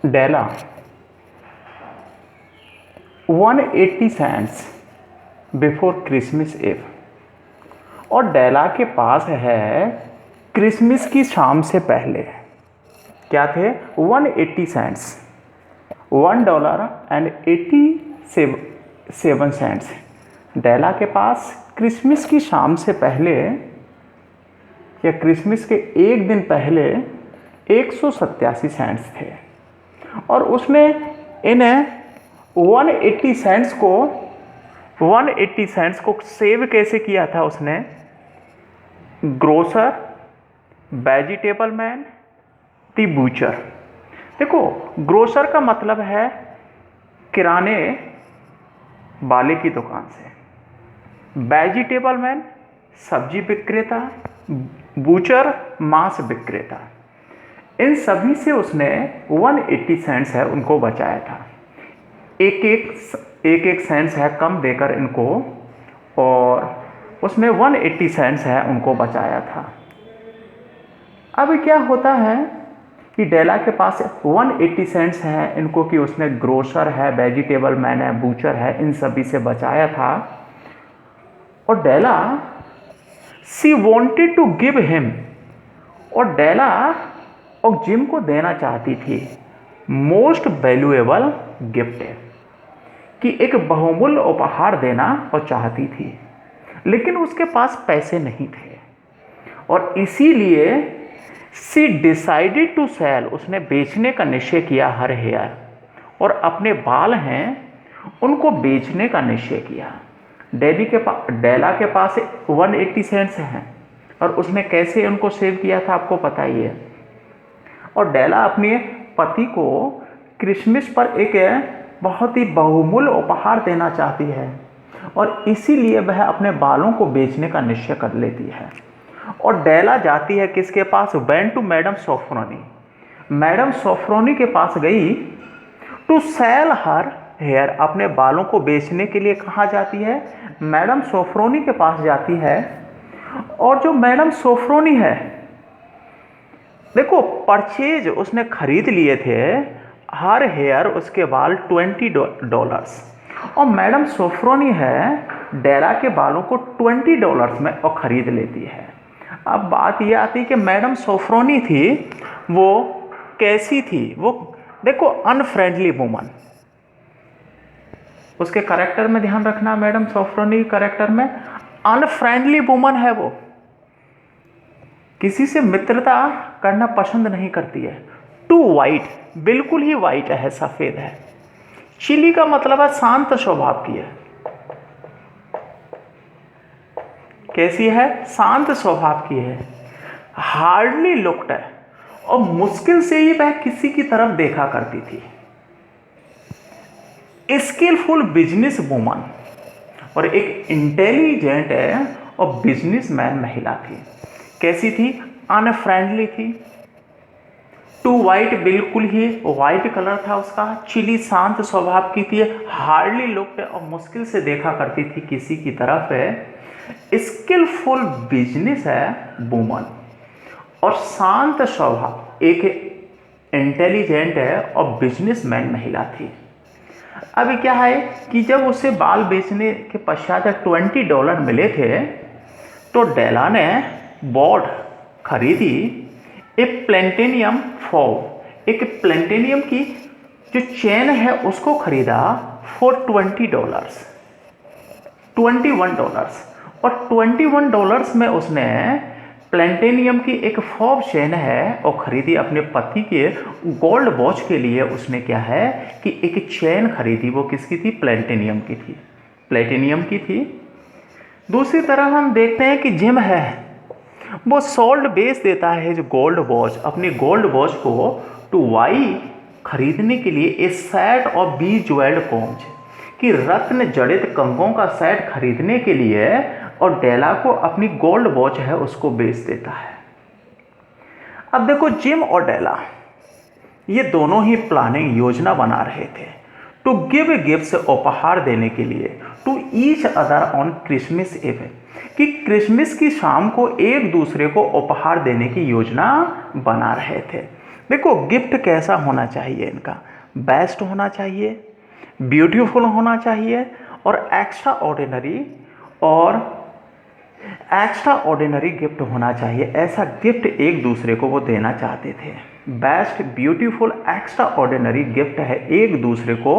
डेला 180 cents before Christmas ewe, और डेला के पास है क्रिसमस की शाम से पहले क्या थे 180 सेंट्स, $1.87 डेला के पास क्रिसमस की शाम से पहले या क्रिसमस के एक दिन पहले 187 सेंट्स थे, और उसने इन 180 सेंट्स को सेव कैसे किया था उसने? ग्रोसर, वेजिटेबल मैन, दी बूचर। देखो, ग्रोसर का मतलब है किराने वाले की दुकान से, वेजिटेबल मैन सब्जी विक्रेता, बूचर मांस विक्रेता, इन सभी से उसने 180 सेंट्स है उनको बचाया था। एक सेंट्स है कम देकर इनको, और उसने 180 सेंट्स है उनको बचाया था। अब क्या होता है कि डेला के पास 180 सेंट्स हैं इनको, कि उसने ग्रोसर है, वेजिटेबल मैन है, बूचर है, इन सभी से बचाया था। और Della she wanted to give him, और डेला और जिम को देना चाहती थी मोस्ट वैल्यूएबल गिफ्ट, कि एक बहुमूल्य उपहार देना और चाहती थी, लेकिन उसके पास पैसे नहीं थे, और इसीलिए सी डिसाइडेड टू सेल, उसने बेचने का निश्चय किया हर हेयर, और अपने बाल हैं उनको बेचने का निश्चय किया। डेला के पास 180 सेंट्स हैं, और उसने कैसे उनको सेव किया था आपको पता ही है। और डेला अपने पति को क्रिसमस पर एक बहुत ही बहुमूल्य उपहार देना चाहती है, और इसीलिए वह अपने बालों को बेचने का निश्चय कर लेती है। और डेला जाती है किसके पास? वेंट टू मैडम सोफ्रोनी, मैडम सोफ्रोनी के पास गई टू सेल हर हेयर, अपने बालों को बेचने के लिए कहाँ जाती है? मैडम सोफ्रोनी के पास जाती है। और जो मैडम सोफ्रोनी है, देखो परचेज उसने खरीद लिए थे हर हेयर, उसके बाल $20, और मैडम सोफ्रोनी है डेला के बालों को $20 में और ख़रीद लेती है। अब बात ये आती है कि मैडम सोफ्रोनी थी वो कैसी थी? वो देखो अनफ्रेंडली वुमन, उसके करेक्टर में ध्यान रखना, मैडम सोफ्रोनी के करेक्टर में अनफ्रेंडली वुमन है, वो किसी से मित्रता करना पसंद नहीं करती है। टू वाइट, बिल्कुल ही वाइट है, सफ़ेद है। चिली का मतलब है शांत स्वभाव की है। कैसी है? शांत स्वभाव की है। हार्डली लुक्ड है, और मुश्किल से ही वह किसी की तरफ देखा करती थी। स्किलफुल बिजनेस वुमन, और एक इंटेलिजेंट है और बिजनेसमैन महिला थी। कैसी थी? अनफ्रेंडली थी। टू वाइट, बिल्कुल ही वाइट कलर था उसका। चिली शांत स्वभाव की थी। हार्डली लुक्ड, और मुश्किल से देखा करती थी किसी की तरफ है। स्किलफुल बिजनेस है वुमन, और शांत स्वभाव, एक इंटेलिजेंट है और बिजनेसमैन महिला थी। अभी क्या है कि जब उसे बाल बेचने के पश्चात $20 मिले थे, तो डेला ने बॉट खरीदी एक प्लेटिनियम फॉर्म, एक प्लेटिनियम की जो चेन है उसको खरीदा फॉर $21, और $21 में उसने प्लेटिनियम की एक फॉब चेन है और खरीदी अपने पति के गोल्ड वॉच के लिए। उसने क्या है कि एक चेन खरीदी, वो किसकी थी? प्लेटिनियम की थी, प्लेटिनियम की थी। दूसरी तरफ हम देखते हैं कि जिम है, वो सोल्ड बेच देता है जो गोल्ड वॉच, अपनी गोल्ड वॉच को टू वाई खरीदने के लिए ए सेट और बी ज्वेल्ड कोम्स, कि रत्न जड़ित कंगों का सेट खरीदने के लिए, और डेला को अपनी गोल्ड वॉच है उसको बेच देता है। अब देखो जिम और डेला ये दोनों ही प्लानिंग, योजना बना रहे थे टू गिव गिफ्ट्स, उपहार देने के लिए, to each other on Christmas eve, कि क्रिसमस की शाम को एक दूसरे को उपहार देने की योजना बना रहे थे। देखो गिफ्ट कैसा होना चाहिए, इनका बेस्ट होना चाहिए, ब्यूटीफुल होना चाहिए और एक्स्ट्रा ऑर्डिनरी गिफ्ट होना चाहिए। ऐसा गिफ्ट एक दूसरे को वो देना चाहते थे। Best, beautiful, extra ordinary gift है एक दूसरे को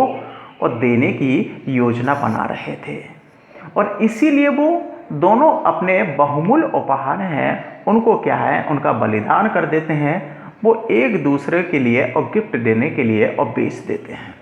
और देने की योजना बना रहे थे, और इसीलिए वो दोनों अपने बहुमूल्य उपहार हैं उनको क्या है, उनका बलिदान कर देते हैं, वो एक दूसरे के लिए और गिफ्ट देने के लिए और बेच देते हैं।